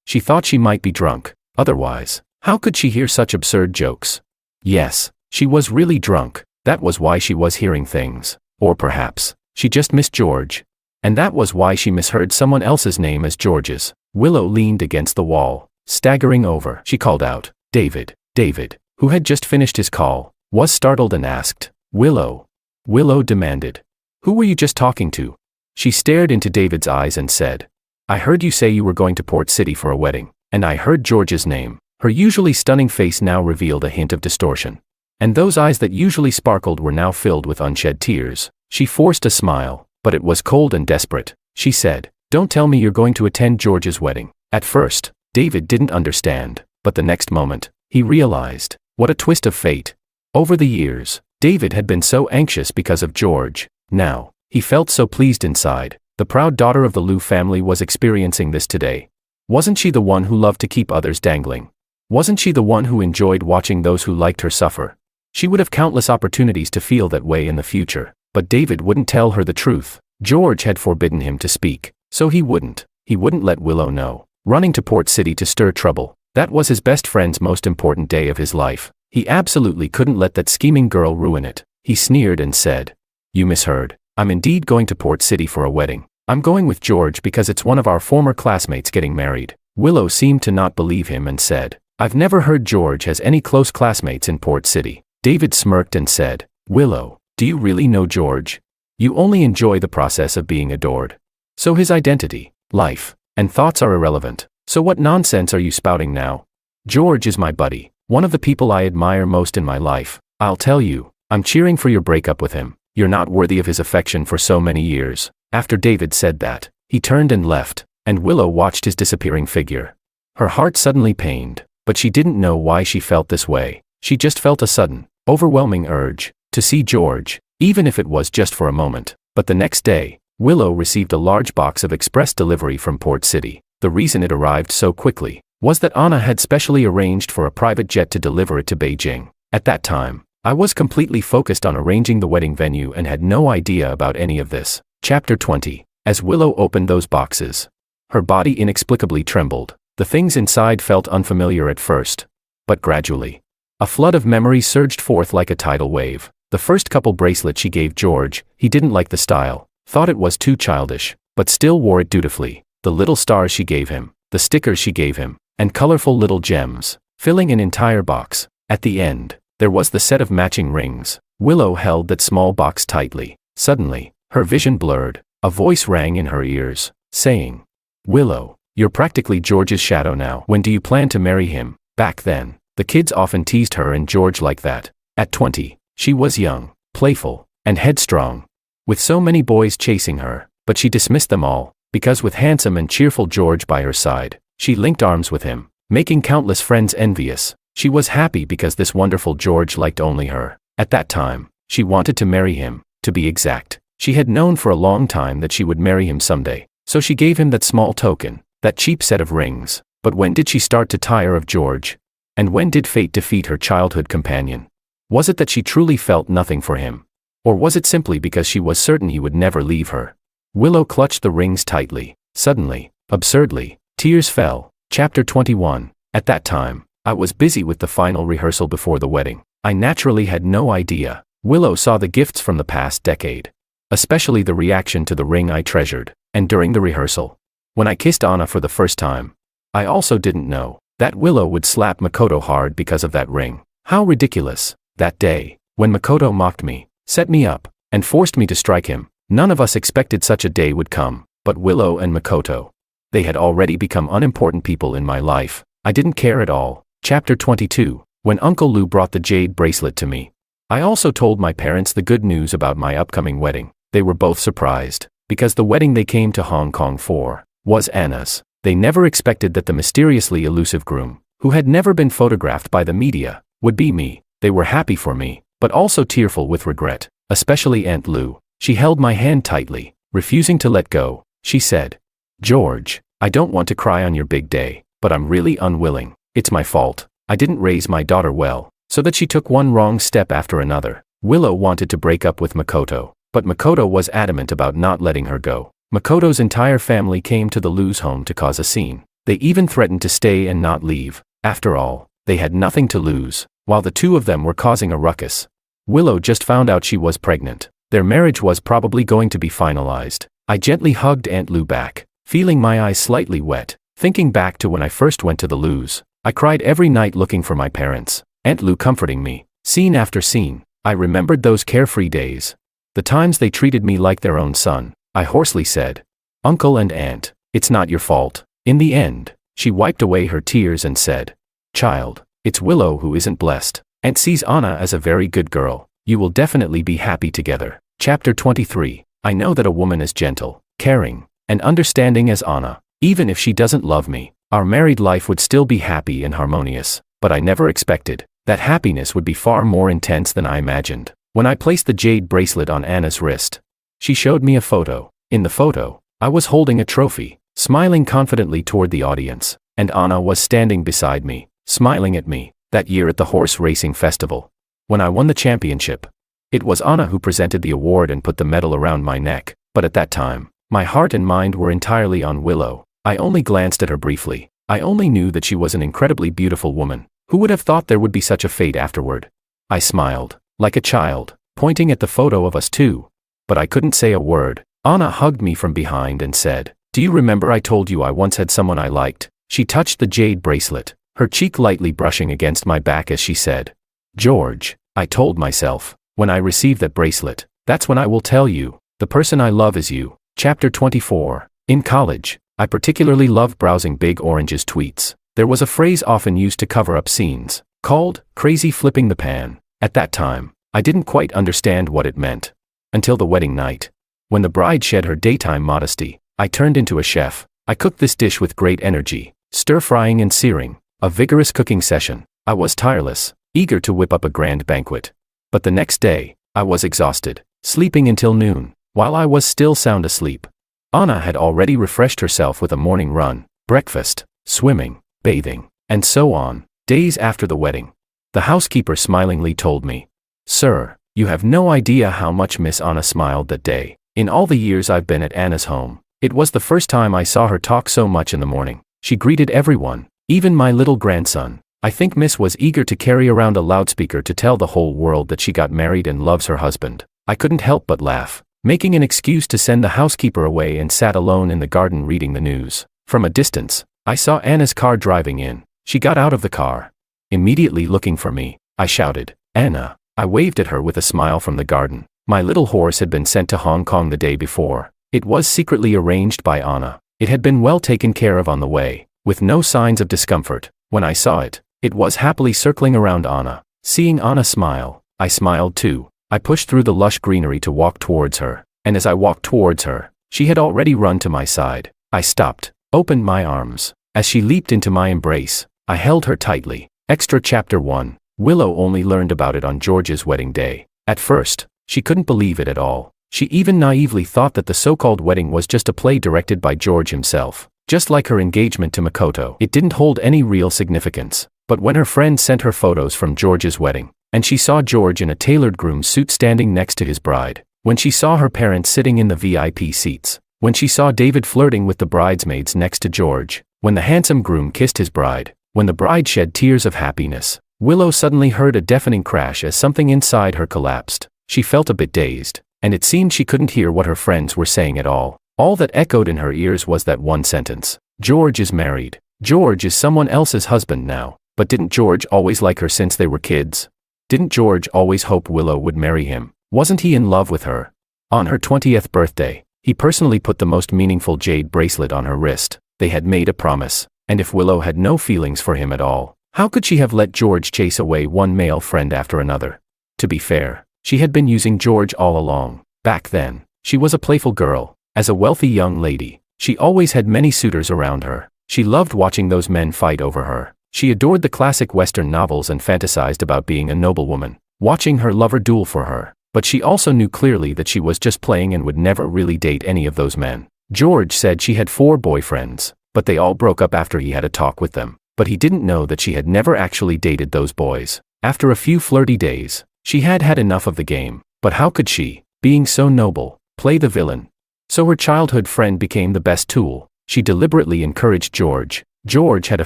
She thought she might be drunk. Otherwise, how could she hear such absurd jokes? Yes, she was really drunk. That was why she was hearing things. Or perhaps, she just missed George. And that was why she misheard someone else's name as George's. Willow leaned against the wall, staggering over. She called out, "David." David, who had just finished his call, was startled and asked, Willow. Willow demanded. Who were you just talking to? She stared into David's eyes and said, I heard you say you were going to Port City for a wedding, and I heard George's name. Her usually stunning face now revealed a hint of distortion. And those eyes that usually sparkled were now filled with unshed tears. She forced a smile, but it was cold and desperate. She said, Don't tell me you're going to attend George's wedding. At first, David didn't understand, but the next moment, he realized. What a twist of fate. Over the years, David had been so anxious because of George. Now, he felt so pleased inside. The proud daughter of the Liu family was experiencing this today. Wasn't she the one who loved to keep others dangling? Wasn't she the one who enjoyed watching those who liked her suffer? She would have countless opportunities to feel that way in the future, but David wouldn't tell her the truth. George had forbidden him to speak, so he wouldn't let Willow know. Running to Port City to stir trouble, that was his best friend's most important day of his life. He absolutely couldn't let that scheming girl ruin it. He sneered and said, You misheard. I'm indeed going to Port City for a wedding. I'm going with George because it's one of our former classmates getting married. Willow seemed to not believe him and said, I've never heard George has any close classmates in Port City. David smirked and said, Willow, do you really know George? You only enjoy the process of being adored. So his identity, life, and thoughts are irrelevant. So what nonsense are you spouting now? George is my buddy, one of the people I admire most in my life. I'll tell you, I'm cheering for your breakup with him. You're not worthy of his affection for so many years. After David said that, he turned and left, and Willow watched his disappearing figure. Her heart suddenly pained, but she didn't know why she felt this way. She just felt a sudden, overwhelming urge to see George, even if it was just for a moment. But the next day, Willow received a large box of express delivery from Port City. The reason it arrived so quickly was that Anna had specially arranged for a private jet to deliver it to Beijing. At that time, I was completely focused on arranging the wedding venue and had no idea about any of this. Chapter 20. As Willow opened those boxes, her body inexplicably trembled. The things inside felt unfamiliar at first, but gradually, a flood of memories surged forth like a tidal wave. The first couple bracelet she gave George, he didn't like the style, thought it was too childish, but still wore it dutifully. The little stars she gave him, the stickers she gave him, and colorful little gems, filling an entire box. At the end, there was the set of matching rings. Willow held that small box tightly. Suddenly, her vision blurred. A voice rang in her ears, saying, Willow, you're practically George's shadow now. When do you plan to marry him? Back then, the kids often teased her and George like that. At 20, she was young, playful, and headstrong, with so many boys chasing her, but she dismissed them all, because with handsome and cheerful George by her side, she linked arms with him, making countless friends envious. She was happy because this wonderful George liked only her. At that time, she wanted to marry him, to be exact. She had known for a long time that she would marry him someday, so she gave him that small token, that cheap set of rings. But when did she start to tire of George? And when did fate defeat her childhood companion? Was it that she truly felt nothing for him? Or was it simply because she was certain he would never leave her? Willow clutched the rings tightly. Suddenly, absurdly, tears fell. Chapter 21. At that time, I was busy with the final rehearsal before the wedding. I naturally had no idea. Willow saw the gifts from the past decade, especially the reaction to the ring I treasured, and during the rehearsal, when I kissed Anna for the first time, I also didn't know that Willow would slap Makoto hard because of that ring. How ridiculous. That day, when Makoto mocked me, set me up, and forced me to strike him, none of us expected such a day would come, but Willow and Makoto. They had already become unimportant people in my life. I didn't care at all. Chapter 22. When Uncle Lou brought the jade bracelet to me, I also told my parents the good news about my upcoming wedding. They were both surprised, because the wedding they came to Hong Kong for was Anna's. They never expected that the mysteriously elusive groom, who had never been photographed by the media, would be me. They were happy for me, but also tearful with regret, especially Aunt Lou. She held my hand tightly, refusing to let go. She said, George, I don't want to cry on your big day, but I'm really unwilling. It's my fault. I didn't raise my daughter well, so that she took one wrong step after another. Willow wanted to break up with Makoto, but Makoto was adamant about not letting her go. Makoto's entire family came to the Lou's home to cause a scene. They even threatened to stay and not leave. After all, they had nothing to lose, while the two of them were causing a ruckus. Willow just found out she was pregnant. Their marriage was probably going to be finalized. I gently hugged Aunt Lou back, feeling my eyes slightly wet. Thinking back to when I first went to the Lou's, I cried every night looking for my parents. Aunt Lou comforting me, scene after scene. I remembered those carefree days. The times they treated me like their own son. I hoarsely said, "Uncle and Aunt, it's not your fault." In the end, she wiped away her tears and said, "Child, it's Willow who isn't blessed. Aunt sees Anna as a very good girl. You will definitely be happy together." Chapter 23. I know that a woman as gentle, caring, and understanding as Anna, even if she doesn't love me, our married life would still be happy and harmonious. But I never expected that happiness would be far more intense than I imagined. When I placed the jade bracelet on Anna's wrist, she showed me a photo. In the photo, I was holding a trophy, smiling confidently toward the audience, and Anna was standing beside me, smiling at me. That year at the horse racing festival, when I won the championship, it was Anna who presented the award and put the medal around my neck, but at that time, my heart and mind were entirely on Willow. I only glanced at her briefly. I only knew that she was an incredibly beautiful woman. Who would have thought there would be such a fate afterward? I smiled, like a child, pointing at the photo of us two. But I couldn't say a word. Anna hugged me from behind and said, "Do you remember I told you I once had someone I liked?" She touched the jade bracelet, her cheek lightly brushing against my back as she said, "George," I told myself, "when I receive that bracelet, that's when I will tell you, the person I love is you." Chapter 24. In college, I particularly loved browsing Big Orange's tweets. There was a phrase often used to cover up scenes, called crazy flipping the pan. At that time, I didn't quite understand what it meant. Until the wedding night. When the bride shed her daytime modesty, I turned into a chef. I cooked this dish with great energy, stir-frying and searing, a vigorous cooking session. I was tireless, eager to whip up a grand banquet. But the next day, I was exhausted, sleeping until noon. While I was still sound asleep, Anna had already refreshed herself with a morning run, breakfast, swimming, bathing, and so on. Days after the wedding, the housekeeper smilingly told me, "Sir, you have no idea how much Miss Anna smiled that day. In all the years I've been at Anna's home, it was the first time I saw her talk so much in the morning. She greeted everyone, even my little grandson. I think Miss was eager to carry around a loudspeaker to tell the whole world that she got married and loves her husband." I couldn't help but laugh, making an excuse to send the housekeeper away and sat alone in the garden reading the news. From a distance, I saw Anna's car driving in. She got out of the car. Immediately looking for me, I shouted, "Anna." I waved at her with a smile from the garden. My little horse had been sent to Hong Kong the day before. It was secretly arranged by Anna. It had been well taken care of on the way, with no signs of discomfort. When I saw it, it was happily circling around Anna. Seeing Anna smile, I smiled too. I pushed through the lush greenery to walk towards her, and as I walked towards her, she had already run to my side. I stopped, opened my arms. As she leaped into my embrace, I held her tightly. Extra Chapter 1. Willow only learned about it on George's wedding day. At first, she couldn't believe it at all. She even naively thought that the so-called wedding was just a play directed by George himself. Just like her engagement to Makoto, it didn't hold any real significance. But when her friend sent her photos from George's wedding, and she saw George in a tailored groom's suit standing next to his bride, when she saw her parents sitting in the VIP seats, when she saw David flirting with the bridesmaids next to George, when the handsome groom kissed his bride, when the bride shed tears of happiness, Willow suddenly heard a deafening crash as something inside her collapsed. She felt a bit dazed, and it seemed she couldn't hear what her friends were saying at all. All that echoed in her ears was that one sentence: "George is married. George is someone else's husband now." But didn't George always like her since they were kids? Didn't George always hope Willow would marry him? Wasn't he in love with her? On her 20th birthday, he personally put the most meaningful jade bracelet on her wrist. They had made a promise, and if Willow had no feelings for him at all, how could she have let George chase away one male friend after another? To be fair, she had been using George all along. Back then, she was a playful girl. As a wealthy young lady, she always had many suitors around her. She loved watching those men fight over her. She adored the classic Western novels and fantasized about being a noblewoman, watching her lover duel for her. But she also knew clearly that she was just playing and would never really date any of those men. George said she had 4 boyfriends, but they all broke up after he had a talk with them. But he didn't know that she had never actually dated those boys. After a few flirty days, she had had enough of the game. But how could she, being so noble, play the villain? So her childhood friend became the best tool. She deliberately encouraged George. George had a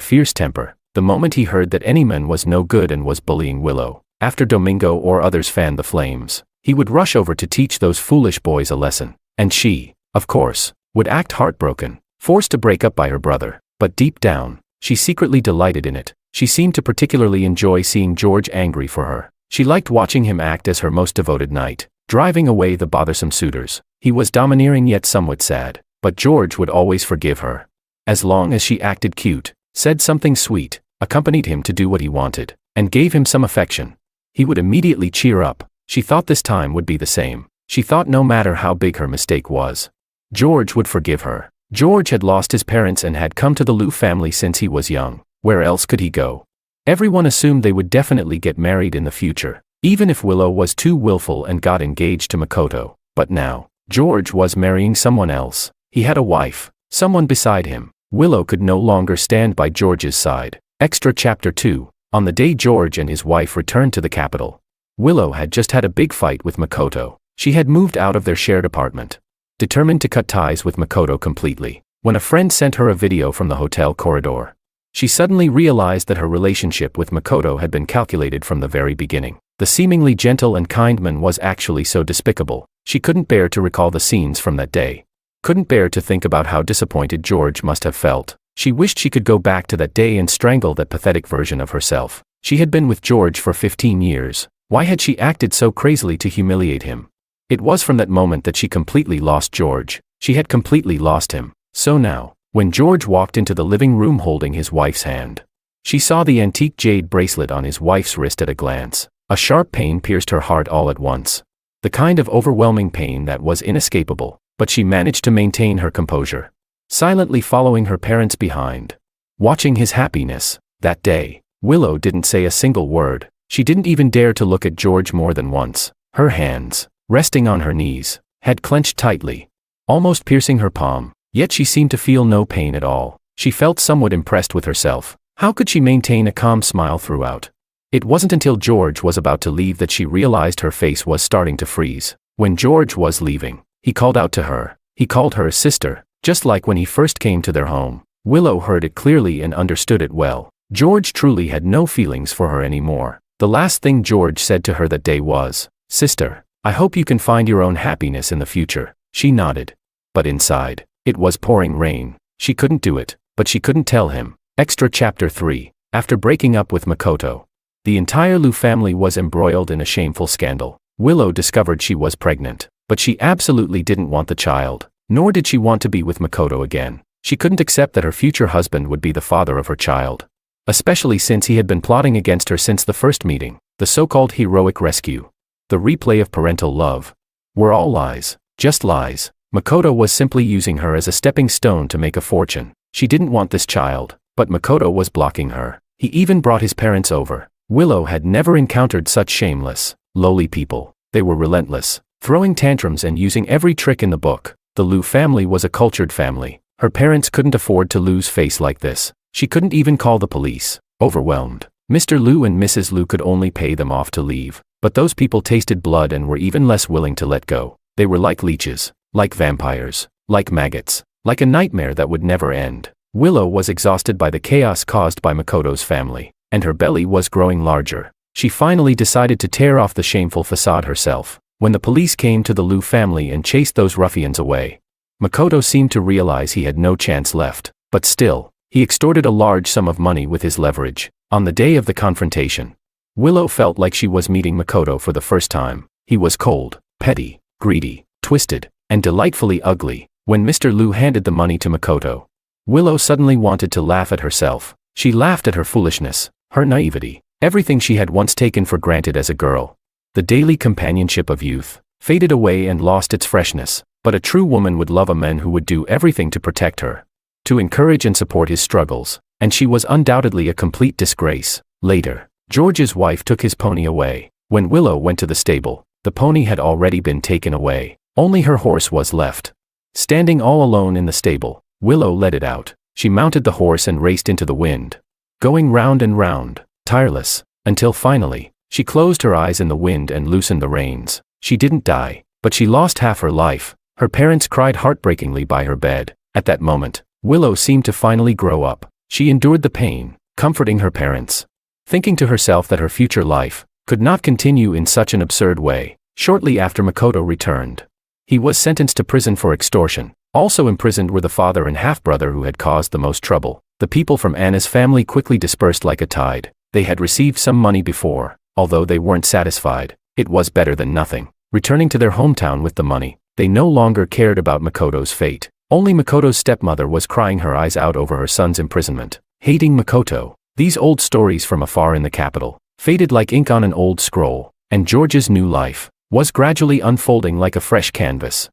fierce temper. The moment he heard that any man was no good and was bullying Willow, after Domingo or others fanned the flames, he would rush over to teach those foolish boys a lesson. And she, of course, would act heartbroken, forced to break up by her brother. But deep down, she secretly delighted in it. She seemed to particularly enjoy seeing George angry for her. She liked watching him act as her most devoted knight, driving away the bothersome suitors. He was domineering yet somewhat sad, but George would always forgive her. As long as she acted cute, said something sweet, accompanied him to do what he wanted, and gave him some affection, he would immediately cheer up. She thought this time would be the same. She thought no matter how big her mistake was, George would forgive her. George had lost his parents and had come to the Liu family since he was young. Where else could he go? Everyone assumed they would definitely get married in the future, even if Willow was too willful and got engaged to Makoto. But now, George was marrying someone else. He had a wife, someone beside him. Willow could no longer stand by George's side. Extra Chapter 2. On the day George and his wife returned to the capital, Willow had just had a big fight with Makoto. She had moved out of their shared apartment, determined to cut ties with Makoto completely, when a friend sent her a video from the hotel corridor. She suddenly realized that her relationship with Makoto had been calculated from the very beginning. The seemingly gentle and kind man was actually so despicable. She couldn't bear to recall the scenes from that day. Couldn't bear to think about how disappointed George must have felt. She wished she could go back to that day and strangle that pathetic version of herself. She had been with George for 15 years. Why had she acted so crazily to humiliate him? It was from that moment that she completely lost George. She had completely lost him. So now, when George walked into the living room holding his wife's hand, she saw the antique jade bracelet on his wife's wrist at a glance. A sharp pain pierced her heart all at once. The kind of overwhelming pain that was inescapable, but she managed to maintain her composure, silently following her parents behind, watching his happiness. That day, Willow didn't say a single word. She didn't even dare to look at George more than once. Her hands, resting on her knees, had clenched tightly, almost piercing her palm, yet she seemed to feel no pain at all. She felt somewhat impressed with herself. How could she maintain a calm smile throughout? It wasn't until George was about to leave that she realized her face was starting to freeze. When George was leaving, he called out to her. He called her a sister, just like when he first came to their home. Willow heard it clearly and understood it well. George truly had no feelings for her anymore. The last thing George said to her that day was, "Sister, I hope you can find your own happiness in the future." She nodded. But inside, it was pouring rain. She couldn't do it, but she couldn't tell him. Extra Chapter 3. After breaking up with Makoto, the entire Liu family was embroiled in a shameful scandal. Willow discovered she was pregnant, but she absolutely didn't want the child, nor did she want to be with Makoto again. She couldn't accept that her future husband would be the father of her child, especially since he had been plotting against her since the first meeting. The so-called heroic rescue, the replay of parental love, were all lies, just lies. Makoto was simply using her as a stepping stone to make a fortune. She didn't want this child, but Makoto was blocking her. He even brought his parents over. Willow had never encountered such shameless, lowly people. They were relentless, throwing tantrums and using every trick in the book. The Liu family was a cultured family. Her parents couldn't afford to lose face like this. She couldn't even call the police. Overwhelmed, Mr. Liu and Mrs. Liu could only pay them off to leave. But those people tasted blood and were even less willing to let go. They were like leeches, like vampires, like maggots, like a nightmare that would never end. Willow was exhausted by the chaos caused by Makoto's family, and her belly was growing larger. She finally decided to tear off the shameful facade herself. When the police came to the Liu family and chased those ruffians away, Makoto seemed to realize he had no chance left. But still, he extorted a large sum of money with his leverage. On the day of the confrontation, Willow felt like she was meeting Makoto for the first time. He was cold, petty, greedy, twisted, and delightfully ugly. When Mr. Liu handed the money to Makoto, Willow suddenly wanted to laugh at herself. She laughed at her foolishness, her naivety, everything she had once taken for granted as a girl. The daily companionship of youth faded away and lost its freshness. But a true woman would love a man who would do everything to protect her, to encourage and support his struggles, and she was undoubtedly a complete disgrace. Later, George's wife took his pony away. When Willow went to the stable, the pony had already been taken away. Only her horse was left. Standing all alone in the stable, Willow let it out. She mounted the horse and raced into the wind, going round and round, tireless, until finally, she closed her eyes in the wind and loosened the reins. She didn't die, but she lost half her life. Her parents cried heartbreakingly by her bed. At that moment, Willow seemed to finally grow up. She endured the pain, comforting her parents, thinking to herself that her future life could not continue in such an absurd way. Shortly after Makoto returned, he was sentenced to prison for extortion. Also imprisoned were the father and half-brother who had caused the most trouble. The people from Anna's family quickly dispersed like a tide. They had received some money before, Although they weren't satisfied, it was better than nothing. Returning to their hometown with the money, they no longer cared about Makoto's fate. Only Makoto's stepmother was crying her eyes out over her son's imprisonment. Hating Makoto, these old stories from afar in the capital, faded like ink on an old scroll, and George's new life was gradually unfolding like a fresh canvas.